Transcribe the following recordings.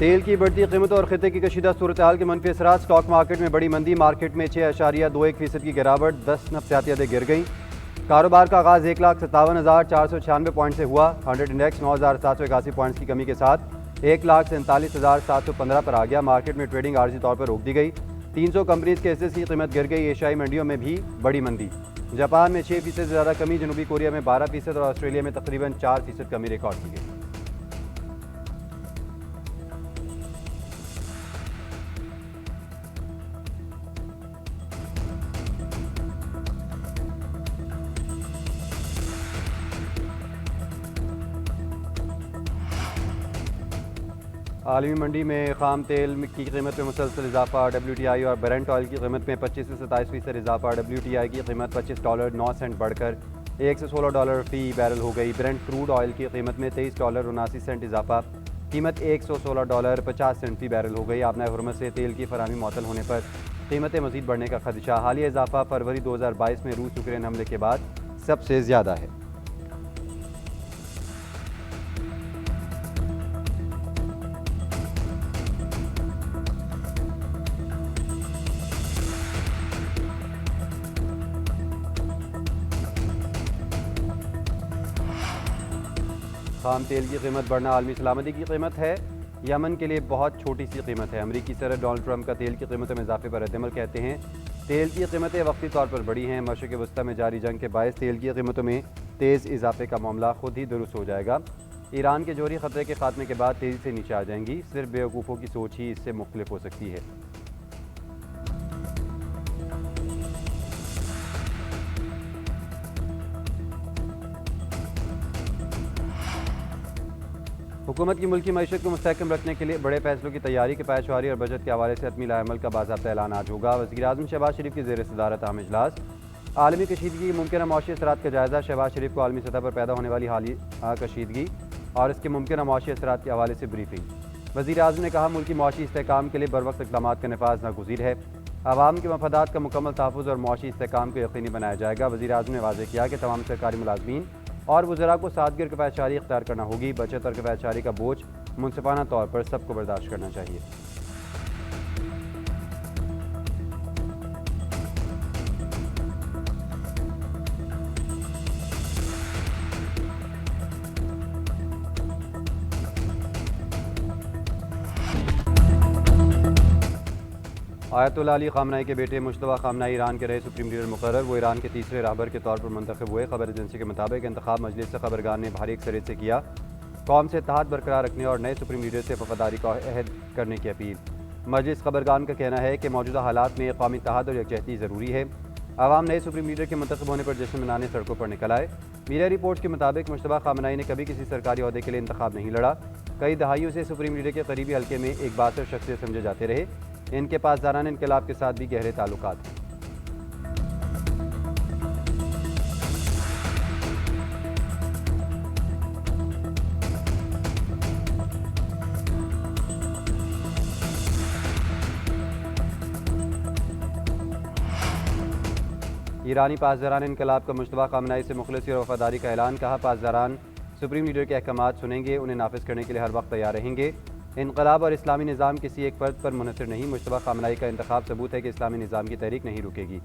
तेल की बढ़ती कीमत और खिते की कशीदा सूरत हाल के मनफी असरात। स्टॉक मार्केट में बड़ी मंदी, मार्केट में 6.21% की गिरावट, 10 नफ्सियाती हदें गिर गई। कारोबार का आगाज 1,57,496 पॉइंट से हुआ। 100 इंडेक्स 9,781 पॉइंट्स की कमी के साथ 1,47,715 पर आ गया। मार्केट में ट्रेडिंग आर्जी तौर पर रोक दी गई। 300 कंपनीज के हिस्से की कीमत गिर गई। एशियाई मंडियों में भी बड़ी मंदी। जापान में 6% से ज़्यादा कमी, जनूबी कोरिया में 12% और ऑस्ट्रेलिया में तकरीबन 4% कमी रिकॉर्ड की गई। आलमी मंडी में खाम तेल की कीमत में मुसलसल इजाफा। WTI और ब्रेंट ऑयल की कीमत में 25 से 27% इजाफा। WTI की कीमत $25.09 बढ़कर $116 फ़ी बैरल हो गई। ब्रेंट क्रूड ऑयल की कीमत में $23.79 इजाफा, कीमत $116.50 फ़ी बैरल हो गई। आबना हुर्मत से तेल की फराहमी मुअत्तल होने पर कीमतें मज़ीद बढ़ने का खदशा। हालिया इजाफा फरवरी 2022 में रूस यूक्रेन हमले के बाद सबसे ज़्यादा है। खाम तेल की कीमत बढ़ना आलमी सलामती की कीमत है। यमन के लिए बहुत छोटी सी कीमत है। अमरीकी सदर डोनाल्ड ट्रंप का तेल की कीमतों में इजाफे पर रद्दअमल कहते हैं तेल की कीमतें वक्ती तौर पर बढ़ी हैं। मशरिक़ वस्ता में जारी जंग के बायस तेल की कीमतों में तेज़ इजाफे का मामला खुद ही दुरुस्त हो जाएगा। ईरान के जौहरी खतरे के खात्मे के बाद तेज़ी से नीचे आ जाएंगी। सिर्फ बेवकूफ़ों की सोच ही इससे मुख्तलिफ हो सकती है। हुकूमत की मुल्की मईशत को मुस्तहकम रखने के लिए बड़े फैसलों की तैयारी के पैशवारी और बजट के हवाले से हतमी लाएअमल का बाज़ाब्ता ऐलान आज होगा। वज़ीर-ए-आज़म शहबाज शरीफ की ज़ेर सदारत अहम इजलास। आलमी कशीदगी की मुमकिन मौशी असरात का जायज़ा। शहबाज शरीफ को आलमी सतह पर पैदा होने वाली हालिया कशीदगी और इसके मुमकिन मौशी असरात के हवाले से ब्रीफिंग। वज़ीर-ए-आज़म ने कहा मुल्की मौशी इस्तेहकाम के लिए बरवक्त इक़दामात का नफाज़ नागुज़ीर है। आवाम के मफादात का मुकम्मल तहफ़्फ़ुज़ और मौशी इस्तेहकाम को यकीनी बनाया जाएगा। वज़ीर-ए-आज़म ने वाज़ेह किया कि तमाम सरकारी मुलाज़मीन और वज़रा को सादगी और किफ़ायतशारी इख्तियार करना होगी। बचत और किफ़ायतशारी का बोझ मुनसिफाना तौर पर सबको बर्दाश्त करना चाहिए। आयतुल्लाह अली ख़ामनाई के बेटे मुश्तबा ख़ामनाई ईरान के रहे सुप्रीम लीडर मुकर्रर। वो ईरान के तीसरे रहबर के तौर पर मुंतखब हुए। खबर एजेंसी के मुताबिक इंतखाब मजलिस ख़बरगान ने भारी अक्सरियत से किया। कौम से इत्तेहाद बरकरार रखने और नए सुप्रीम लीडर से वफादारी का अहद करने की अपील। मजलिस ख़बरगान का कहना है कि मौजूदा हालात में कौमी इत्तेहाद और यकजहती ज़रूरी है। आवाम नए सुप्रीम लीडर के मुंतखब होने पर जश्न मनाने सड़कों पर निकल आए। मीडिया रिपोर्ट्स के मुताबिक मुश्तबा ख़ामनाई ने कभी किसी सरकारी अहदे के लिए इंतखाब नहीं लड़ा। कई दहाइयों से सुप्रीम लीडर के करीबी हल्के में एक बासर शख्सियत समझे जाते रहे। इनके पास ज़ाराना इनकलाब के साथ भी गहरे ताल्लुकात हैं। ईरानी पासदारान इनकलाब का मुश्तबा ख़ामनाई से मुखलिसी और वफादारी का ऐलान। कहा पासदारान सुप्रीम लीडर के अहकामात सुनेंगे, उन्हें नाफिज करने के लिए हर वक्त तैयार रहेंगे। इनकलाब और इस्लामी निज़ाम किसी एक फ़र्द पर मुनहसर नहीं। मुश्तबा ख़ामनाई का इंतखाब सबूत है कि इस्लामी निज़ाम की तहरीक नहीं रुकेगी।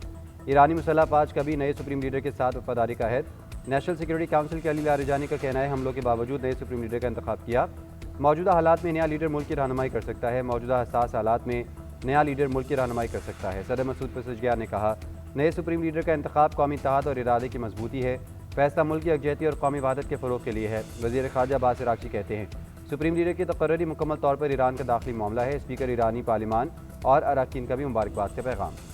ईरानी मुसल्लह फ़ौज का भी नए सुप्रीम लीडर के साथ वफादारी का अहद। नेशनल सिक्योरिटी काउंसिल के अली लारिजानी का कहना है हमलों के बावजूद नए सुप्रीम लीडर का इंतखाब किया। मौजूदा हालात में नया लीडर मुल्क की रहनुमाई कर सकता है। मौजूदा हसास हालात में नया लीडर मुल्क की रहनुमाई कर सकता है। सदर मसूद पेज़ेश्कियान ने कहा नए सुप्रीम लीडर का इंतखाब कौमी इत्तेहाद और इरादे की मजबूती है। फैसला मुल्क की यकजहती और कौमी वहादत के फ़रोग़ के लिए है। वज़ीर ख़ारजा अब्बास अराग़ची कहते हैं सुप्रीम लीडर की तक़र्री मुकम्मल तौर पर ईरान का दाखिली मामला है। स्पीकर ईरानी पार्लिमान और अरकान का भी मुबारकबाद का पैगाम।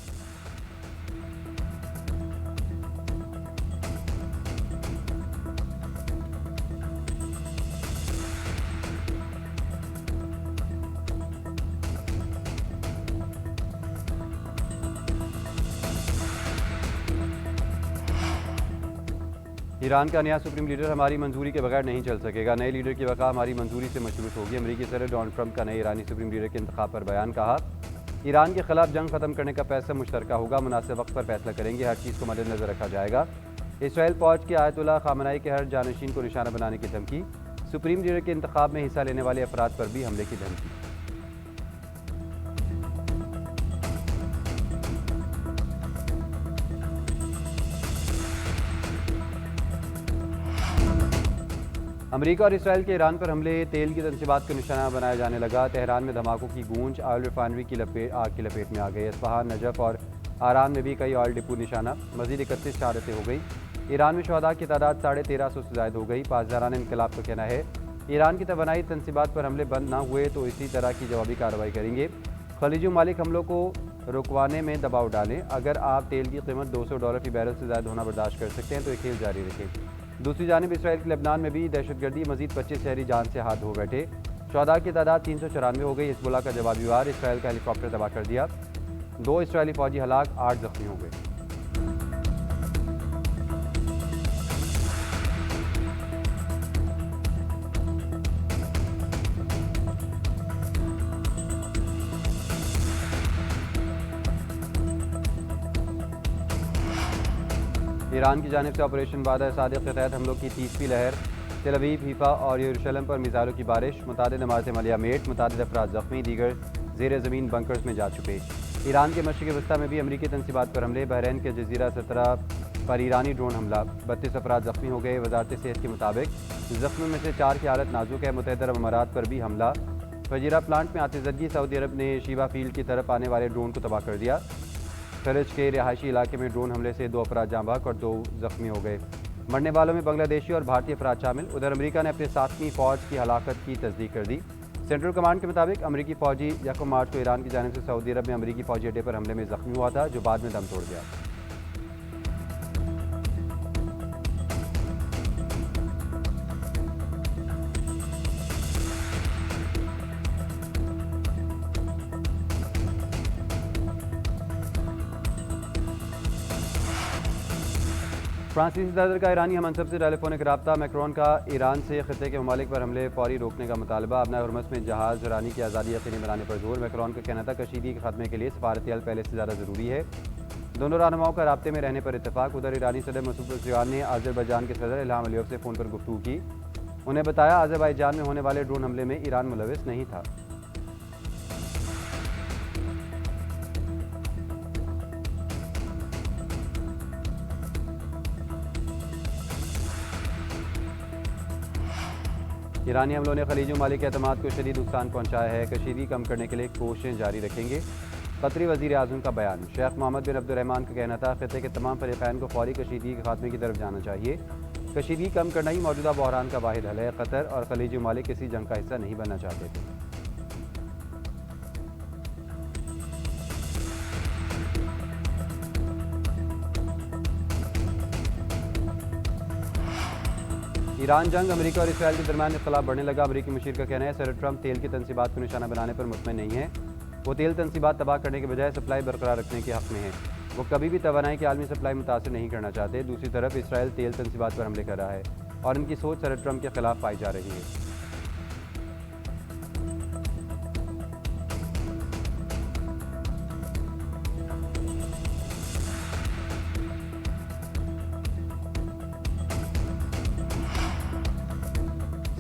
ईरान का नया सुप्रीम लीडर हमारी मंजूरी के बगैर नहीं चल सकेगा। नए लीडर की वक़ा हमारी मंजूरी से मशरूत होगी। अमरीकी सदर डोनाल्ड ट्रंप का नए ईरानी सुप्रीम लीडर के इंतखाब पर बयान। कहा ईरान के खिलाफ जंग ख़त्म करने का फैसला मुश्तरका होगा। मुनासिब वक्त पर फैसला करेंगे। हर चीज़ को मद्देनज़र रखा जाएगा। इसराइल फ़ौज के आयतुल्लाह ख़ामनाई के हर जानशीन को निशाना बनाने की धमकी। सुप्रीम लीडर के इंतखाब में हिस्सा लेने वाले अफराद पर भी हमले की धमकी। अमरीका और इसराइल के ईरान पर हमले, तेल की तनसीबात को निशाना बनाया जाने लगा। तेहरान में धमाकों की गूंज, ऑयल रिफाइनरी की आग की लपेट में आ गई। इस्फहान, नजफ और आरान में भी कई ऑयल डिपो निशाना। मजीद 31 शहादतें हो गई। ईरान में शहदा की तादाद 1350 से ज़ायद हो गई। पासदारान इनकलाब का कहना है ईरान की तवानाई तनसीबात पर हमले बंद न हुए तो इसी तरह की जवाबी कार्रवाई करेंगे। खलीजी मालिक हमलों को रुकवाने में दबाव डालें। अगर आप तेल की कीमत $200 फी बैरल से ज़्यादा होना बर्दाश्त कर सकते हैं तो ये खेल जारी रखें। दूसरी जानिब इसराइल के लेबनान में भी दहशतगर्दी, मजीद 25 शहरी जान से हाथ धो बैठे। शहदा की तादाद 394 हो गई। हिजबुल्लाह का जवाबी वार, इसराइल का हेलीकॉप्टर तबाह कर दिया। 2 इसराइली फौजी हलाक, 8 जख्मी हो गए। ईरान की जानिब से ऑपरेशन वादा सादिक के तहत हमलों की 30वीं लहर। तेल अवीव, हीफा और यरूशलेम पर मिसाइलों की बारिश, मुतादिद इमारतें मलिया मेट, मुतादिद अफराद जख्मी, दीगर ज़ेर ज़मीन बंकर्स में जा चुके। ईरान के मशरिक़ी वस्ता में भी अमरीकी तनसीबात पर हमले। बहरैन के जजीरा 17 पर ईरानी ड्रोन हमला, 32 अफराद जख्मी हो गए। वजारत सेहत के मुताबिक जख्मी में से 4 की हालत नाजुक है। मुतहदा अरब अमारात पर भी हमला। फजीरा प्लांट में आतिशदगी, सऊदी अरब ने शीबा फील्ड की तरफ आने वाले ड्रोन को तबाह कर दिया। खलिज के रिहायशी इलाके में ड्रोन हमले से 2 अफराद जाँ बहक और 2 जख्मी हो गए। मरने वालों में बांग्लादेशी और भारतीय अफराद शामिल। उधर अमेरिका ने अपने 7वीं फ़ौज की हलाकत की तस्दीक कर दी। सेंट्रल कमांड के मुताबिक अमेरिकी फ़ौजी 1 मार्च को ईरान की जानिब से सऊदी अरब में अमेरिकी फ़ौजी अड्डे पर हमले में जख्मी हुआ था, जो बाद में दम तोड़ गया। फ्रांसीसी सदर का ईरानी हमअनसब से टेलीफोनिक रब्ता। मैक्रोन का ईरान से खित्ते के ममालिक पर हमले फौरी रोकने का मुतालबा। अपना हुर्मस में जहाज़ ईरानी की आज़ादी यकीनी बनाने पर जोर। मैक्रोन का कहना था कशीदगी के खात्मे के लिए सफारती हल पहले से ज़्यादा ज़रूरी है। दोनों रहनुमाओं का राब्ते में रहने पर इत्तेफाक। उधर ईरानी सदर मसूद पज़ेश्कियान ने अज़रबैजान के सदर इल्हाम अलीयव से फ़ोन पर गुफ्तगू की। उन्हें बताया अज़रबैजान में होने वाले ड्रोन हमले में ईरान मुलविस नहीं था। ईरानी हमलों ने खलीजी ममालिक के एतमाद को शदीद नुकसान पहुँचाया है। कशीदगी कम करने के लिए कोशिशें जारी रखेंगे। कतरी वज़ीर आज़म का बयान। शेख मोहम्मद बिन अब्दुर्रहमान का कहना था खित्ते के तमाम फरीक़ैन को फौरी कशीदगी के खात्मे की तरफ जाना चाहिए। कशीदगी कम करना ही मौजूदा बहरान का वाहिद हल है। कतर और खलीजी ममालिक किसी जंग का हिस्सा नहीं बनना चाहते थे। ईरान जंग, अमेरिका और इसराइल के दरमियान इख्तिलाफ बढ़ने लगा। अमेरिकी मुशीर का कहना है सदर ट्रंप तेल की तनसीबात को निशाना बनाने पर मुतमईन नहीं है। वो तेल तनसीबात तबाह करने के बजाय सप्लाई बरकरार रखने के हक़ में है। वो कभी भी तवानाई की आलमी सप्लाई मुतासर नहीं करना चाहते। दूसरी तरफ इसराइल तेल तनसीबात पर हमले कर रहा है और इनकी सोच सदर ट्रंप के खिलाफ पाई जा रही है।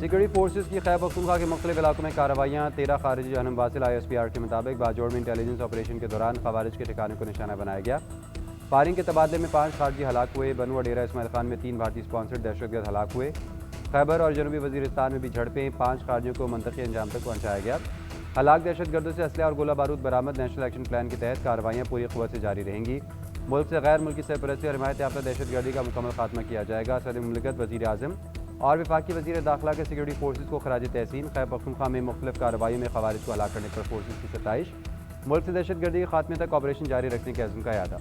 सिक्योरिटी फोर्सेस की खैबर पख्तूनख्वा के मुख्तलिफ इलाकों में कार्रवाइयाँ। 13 खारिजी जहन्नुम वासिल ISPR के मुताबिक बाजोड़ में इंटेलिजेंस ऑपरेशन के दौरान खवारिज के ठिकाने को निशाना बनाया गया। फायरिंग के तबादले में 5 खारजी हलाक हुए। बनू और डेरा इस्माइल खान में 3 भारतीय स्पॉन्सर्ड दहशतगर्द हलाक हुए। खैबर और जनूबी वजीरिस्तान में भी झड़पें, 5 खारजियों को मंतकी अंजाम तक पहुँचाया गया। हलाक दहशतगर्दों से असलहा और गोला बारूद बरामद। नेशनल एक्शन प्लान के तहत कार्रवाइयाँ पूरी क़ुव्वत से जारी रहेंगी। मुल्क से गैर मुल्की सरपरस्ती और हिमायत याफ्ता दहशतगर्दी का मुकम्मल खात्मा किया जाएगा। सदर मुमलिकत, वज़ीर आज़म और वफाकी वज़ीर दाखिला के सिक्योरिटी फोर्सेस को खराज तहसीन। खैबर पख्तूनख्वा में मुख्तलिफ कार्रवाई में खवारिज को हलाक करने पर फोर्सेस की सताइश। मुल्क से दहशतगर्दी के खात्मे तक ऑपरेशन जारी रखने के अज़्म का यादा।